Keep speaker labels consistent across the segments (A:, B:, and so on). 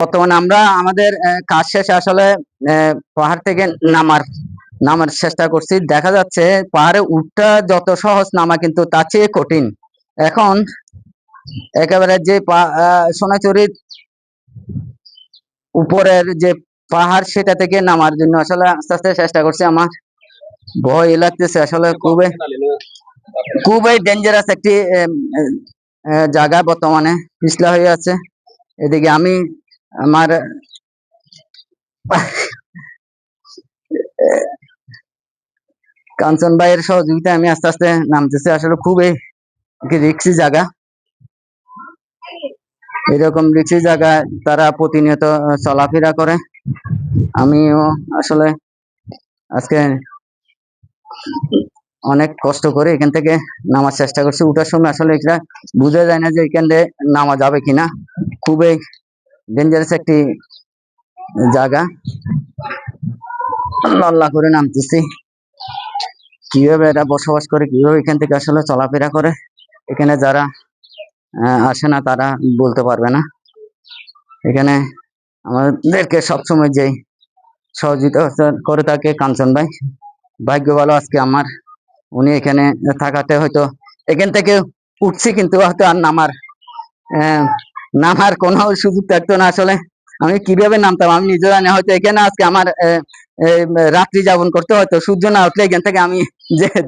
A: বর্তমানে আমরা আমাদের কাজ শেষে আসলে পাহাড় থেকে নামার চেষ্টা করছি। দেখা যাচ্ছে পাহাড়ে উঠা যত সহজ, নামা কিন্তু তার চেয়ে কঠিন। এখন একেবারে যে সোনাচুরির উপরের যে পাহাড়, সেটা থেকে নামার জন্য আসলে আস্তে আস্তে চেষ্টা করছি। আমার ভয় লাগতেছে আসলে, খুবই ডেঞ্জারাস একটি জায়গা, বর্তমানে পিছলা হয়ে আছে। এদিকে আমি আমার কাঞ্চন ভাইয়ের সহযোগিতায় আমি আস্তে আস্তে নামতেছি। আসলে খুবই রিক্সি জায়গা। এরকম রিক্সি জায়গায় তারা প্রতিনিয়ত চলাফেরা করে। আমিও আসলে আজকে অনেক কষ্ট করে এখান থেকে নামার চেষ্টা করছি। উঠার সময় আসলে এটা বোঝা যায় না যে এখান থেকে নামা যাবে কিনা। খুবই ডেঞ্জারাস একটি জায়গা। আল্লাহ করে নামতেছি। কিভাবে এরা বসবাস করে, কিভাবে এখান থেকে আসলে চলাফেরা করে, এখানে যারা আসে না তারা বলতে পারবে না। এখানে আমাদেরকে সবসময় যে সহযোগিতা করে থাকে কাঞ্চন ভাই, ভাগ্য ভালো আজকে আমার উনি এখানে থাকাতে হয়তো এখান থেকে উঠছি, কিন্তু হয়তো আর নামার কোনো সুযোগ থাকতো না। আসলে আমি কিভাবে নামতাম আমি নিজে জানি। হয়তো এখানে আজকে আমার রাত্রি যাপন করতে, হয়তো সূর্য না উঠলে এখান থেকে আমি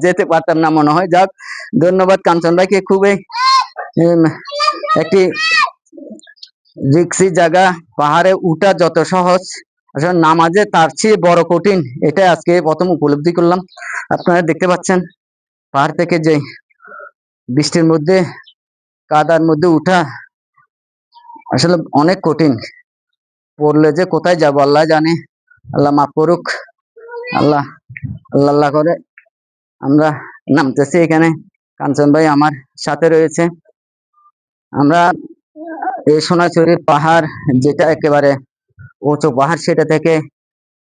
A: যেতে পারতাম না মনে হয়। যাক, ধন্যবাদ কাঞ্চন ভাইকে। খুবই একটি রিক্সি জায়গা। পাহাড়ে উঠা যত সহজ, আসলে নামাজে তার চেয়ে বড় কঠিন, এটা আজকে প্রথম উপলব্ধি করলাম। আপনারা দেখতে পাচ্ছেন পাহাড় থেকে যে বৃষ্টির মধ্যে কাদার মধ্যে উঠা আসলে অনেক কঠিন। পড়লে যে কোথায় যাব আল্লাহ জানে। আল্লাহ মাফ করুক। আল্লাহ আল্লাহ করে আমরা নামতেছি। এখানে কাঞ্চন ভাই আমার সাথে রয়েছে। আমরা এই সোনাচুরি পাহাড়, যেটা একেবারে উঁচু পাহাড়, সেটা থেকে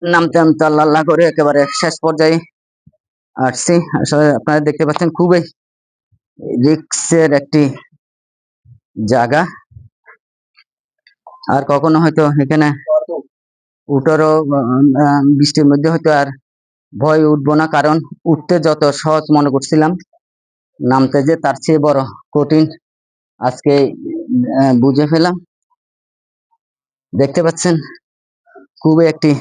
A: নামতে নামতে আল্লাহ করে একেবারে শেষ পর্যায়ে আসছি। আসলে আপনারা দেখতে পাচ্ছেন খুবই রিক্সের একটি জায়গা। আর কখনো হয়তো এখানে উঠারও বৃষ্টির মধ্যে হয়তো আর ভয় উঠবো না, কারণ উঠতে যত সহজ মনে করছিলাম, নামতে যে তার চেয়ে বড় কঠিন আজকে বুঝে ফেলাম। দেখতে পাচ্ছেন খুবই একটি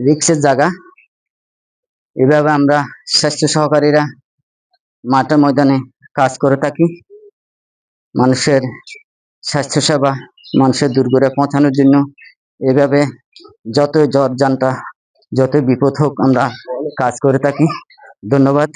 A: রিক্সের জায়গা। এভাবে আমরা স্বাস্থ্য সহকারীরা মাঠে ময়দানে কাজ করে থাকি, মানুষের স্বাস্থ্য সেবা, মানুষের দূর করে পৌঁছানোর জন্য। এভাবে যতই ঝড় ঝঞ্ঝা, যতই বিপদ হোক, আমরা কাজ করে থাকি। ধন্যবাদ।